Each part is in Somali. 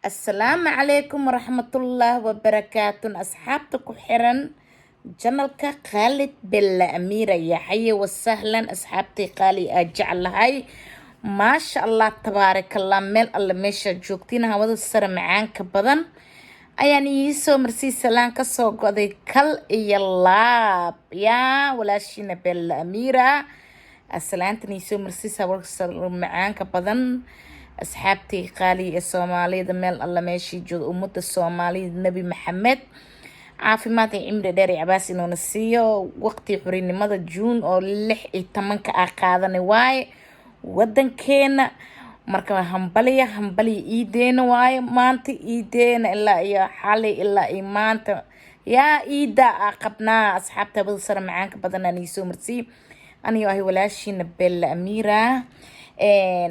السلام عليكم ورحمة الله وبركاته أصحابتك حرن جنالك خالد بالأميرة يا حي وسهلا أصحابتي قالي أجعل هاي ما شاء الله تبارك الله ميل الله ميشا جوكتين هاودا السر معانك بدن ayaan iisoo marsii salaan ka soo goday kal iyo laab yaa walaashiina bella amiira asalaantan iisoo marsii sawir macaanka badan asxaabtii qaali ee soomaalida meel alla meeshii jooga ummadda soomaalida nabi maxamed caafimaad iyo cimri dheer iyo cabaas inuuna siiyo waqti xurinimada juun oo 16 ah qaadanay waaye wadankeena marka hambaliya iideena waaye maanta iideena ilaa iyo xalay ilaa iyo maanta yaa iida qabnaa asxaabta bada sar macaanka badan aan iisoo marsii aniyo ahay walaashiina bella amiira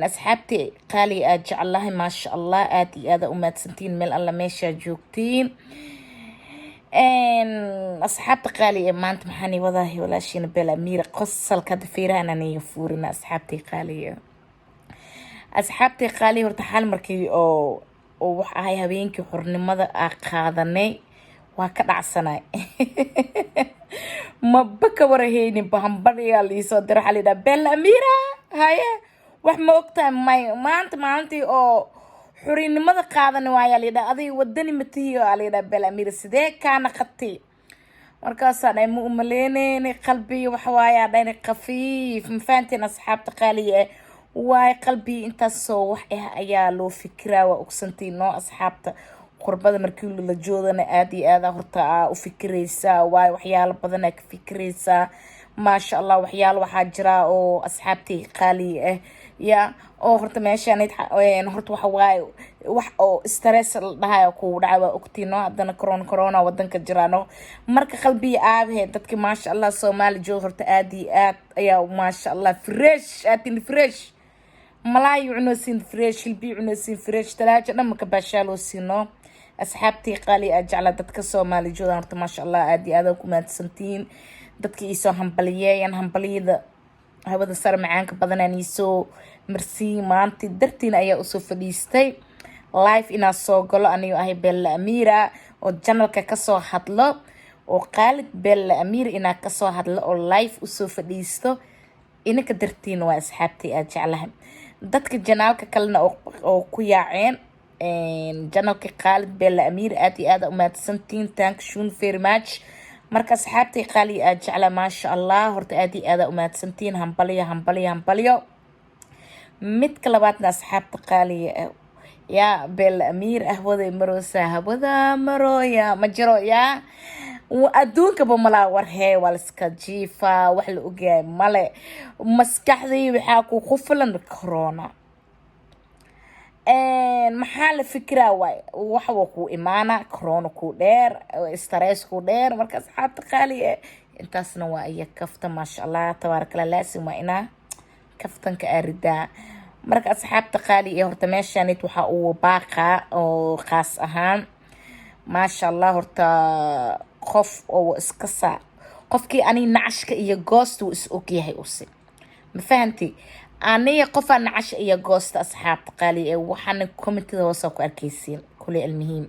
asxaabti qaali aad jeclahay maasha allah aad iyo aad u maadsantiin meel alla meesha joogtiin asxaabta qaali ee maanta maxaan wadahay walaashiina bella amiira qosalka dafiirahan aan fuurina asxaabtii qaali horta xal markii oo wax ahay habeenkii xornimada qaadanay waa ka dhacsanay ma baka warahaynin bahambariya liisoo diro xalida bella amiira haye wax ma ogtahay maanta maalintii oo xurinimada qaadanay waa yaalida adiga wadani matiyo alida bella amiira sidee kaana qatay markaasaan ay mu umaleyneen qalbi wax waaya dhayn qafiif ma fahanteen asxaabta qaali waay qalbi intaas soo wax ayaa loo fikiraa waa ogsantiin noo asxaabta qurbada markii la joodana aad iyo aad horta u fikiraysaa waay waxyaalo badan ka fikiraysaa maasha allah waxyaalo waxaa jira oo asxaabtii qaali ya oo horta meeshaan horta waxa waay wax oo stress la dhahayo ku dhacay waa ogtiino hadana corona wadanka jiraano marka qalbi aabahe dadka maasha allah Soomaali joog horta aad iyo aad ayaa maasha allah fresh malaay cunoosin fresh hilbi cunoosin fresh talaaja dhamma ka baashaaloo siino asxaabtii qaali ajacla dadka Soomaali jooga horta maasha allah aad iyo aad ku maadsantiin dadka isoo hambaliyeen hambaliyada hawada sar macaanka badan aan isoo marsii maanta dartiin ayaa u soo fadhiistay live ina soo galo aniyo ahay bella amiira oo channelka ka soo hadlo oo qaalid bella amiira ina ka soo hadlo oo live u soo fadhiisto inaka dartiin waa asxaabtii aad jeclahay dadka janaalka kalena oo ku yaaceen janaalka qaalid bella amiira aad iyo aad u maadsantiin thank you very much marka asxaabtii qaali aad jecla maasha allah horta aad iyo aad u maadsantiin hambaliyo mid labaadna asxaabta qaali ya bella amiira ahwada maroosa hawada marooya ma jiro ya adduunka ba mala warhee waa iska jiifa wax la ogaay male maskaxdii waxa ku quflan corona maxaa la fikiraa waay waxa ku imaana corona ku dheer stress ku dheer marka asxaabta qaali intaasna waa ay kafta maasha allah tabarakallah laasim waa ina kaftanka arida marka asxaabta qaali horta meeshaan waxa uu baaqa oo qaas ahaan maasha allah horta qof oo iska saa qofkii ani nacashka iyo goost uu is ogyahay usi ma fahanti aniga qof aan nacash iyo goost asxaabta qaali waxaan commentida hoos ku arkaysiin kulli almuhiim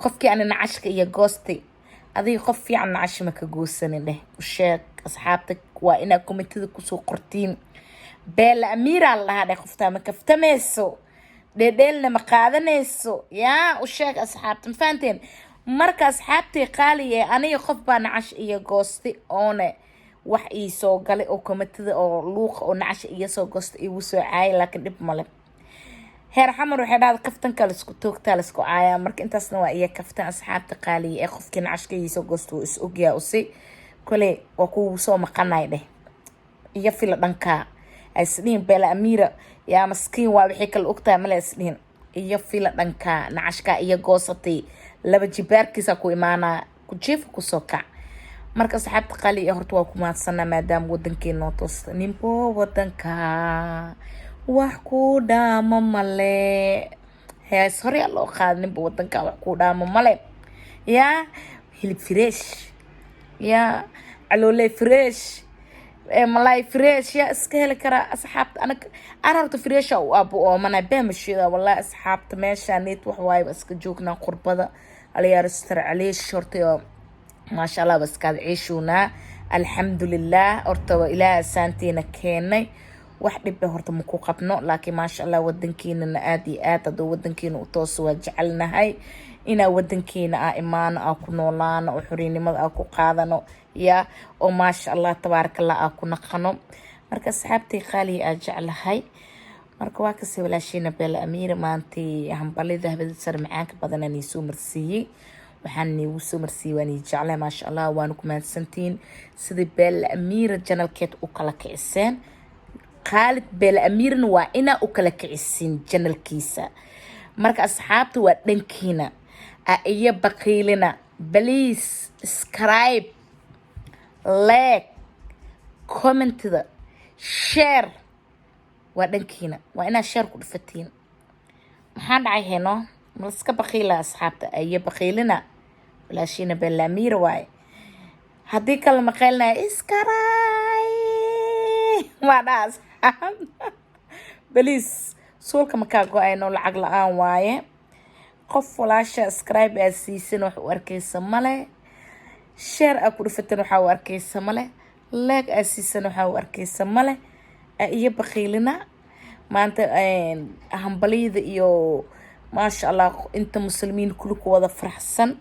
qofkii ani nacashka iyo goost adiga qof fiican nacash ma ka goosanin leh u sheeg asxaabta waa ina commentida ku soo qortiin bella amiira la qofta ma kaftamayso dheedheelna ma qaadanayso yaa u sheeg asxaabta ma fahanteen marka asxaabtii qaali aniga qof baa nacash iyo goosti oone wax ii soo galay oo komitada oo luuq oo nacash iyo soo goosti igu soo caayay laakiin dib male heer xamar waxay dhaad kaftanka la isku toogtaa la isku caaya marka intaasna waa iyo kaftan asxaabta qaali qofkii nacashka iyo soo goosti is ogyaa usi kale waa ku soo maqanay dheh iyo fil dhanka isdhiin bella amiira yaa maskiin waa wixii kala ogtaa male isdhiin iyo fil dhanka nacashka iyo goosatay laba jibaarkiisa ku imaana ku jiif ku soo kac marka asxaabta qaali horta waa ku maadsana maadaama wadankeena toos nimbo wadanka wax ku dhaamo male hees hore loo qaad nimbo wadanka wax ku dhaamo male ya hilib fresh ya caloole fresh ملاي فريش يا اسكهل كرا أصحابت أنا رحت فريش أو أبو أو منا بمشي والله أصحابت ماشي نيت وحواي بس كجوكنا قربضة على رستر عليه الشرطي ما شاء الله بس كاد عيشونا الحمد لله أرتوى إلى سانتينا كيني واحد بهرت مكو قبنو لكن ما شاء الله ودنكينا آدي دو ودنكينا وتوسوا جعلنا هاي إنا ودنكينا إيمان أكو نولان وحريني مد أكو قادنو يا وما شاء الله تبارك الله أكو نقنو مركا صحابتي خالي أجعل هاي marka waa kasii walaashiina beel amiir maantii hambalida habada sar macaanka badan aan soo marsiiyay waxaan nigu soo marsiiyay waan jeclay ma sha Allah waan ku mahadsantiin sidii beel amiir channelkeed u kala kiciseen Khalid beel amiirna waa ina u kala kicisin channelkiisa marka asxaabtu waa dhankiina iyo baqiilina please subscribe like comment share ودنكينا وأنا شارك الفتين محن عيهنا ملسك بخيلة أصحابته أي بخيلنا ولا شينا بالأمير واي هديك المقالنا إسكراي ما ناس بليس سولك مكاكو أينو العقل آن واي قف ولا شا سكرايب أسيسين وحواركي سمالي شير أكو الفتين وحواركي سمالي لاك أسيسين وحواركي سمالي iyo baqiilina maanta hambaliyada iyo maasha Allah inta muslimiin kullu ku wada faraxsan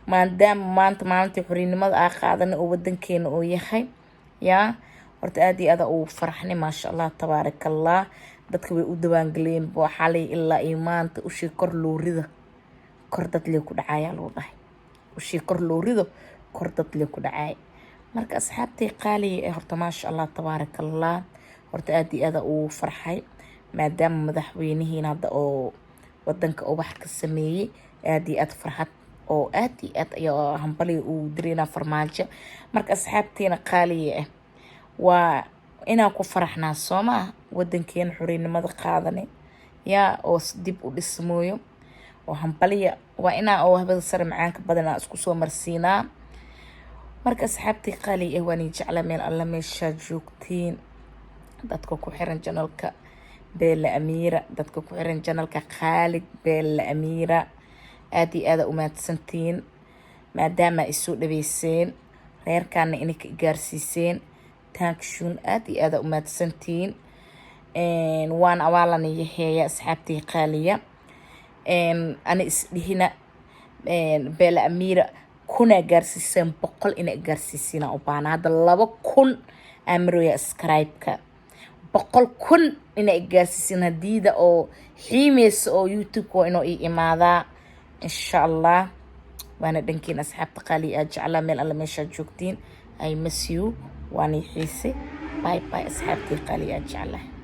maadaama maanta maalintii xuriinimada aan qaadan oo wadankeena oo yahay ya horta aad iyo aad u faraxnay maasha Allah tabaarakallah dadka way u dawaan galeen xalay ilaa iimaanta u shii kor loorida kor dad lee ku dhacaya loo dhahay u shii kor loorida kor dad lee ku dhacay marka asxaabtay qaali horta maasha Allah tabaarakallah horta aad iyo aad u farxay maadaama madaxweynihiin hadda oo wadanka oo wax ka sameeyay aad iyo aad farxad oo aad iyo aad ayaa hambali u direena farmaajo marka asxaabteena qaaliye waa inaan ku faraxnaa Soomaa wadankeena xuriinimada qaadanay yaa oo dib u dhismooyo oo hambaliya waa inaan oo habada sare macaanka badan isku soo marsiinaa marka asxaabtii qaaliye waan jeclaa meel alla meesha joogtiin dadka ku xiran channelka beel amiira dadka ku xiran channelka Khalid beel amiira aad iyo aad u mahadsantiin maadaama ay soo dhaweyseen reerkana inay ka gaarsiiseen tankshun aad iyo aad u mahadsantiin waan awaalanayay asxaabtii qaaliya ana isdhihina beel amiira kuna gaarsiiseen 100 ina gaarsiisina u baana hada 2,000 amroya subscribe-ka 100,000 ina gaarsiisin hadiida oo xiimeys oo YouTube ko inoo imaada insha Allah waana dhankiin asxaabta qaali aad jeclaa meel alla meesha joogtiin I miss you waana xiise bye bye asxaabtii qaali aad jeclaa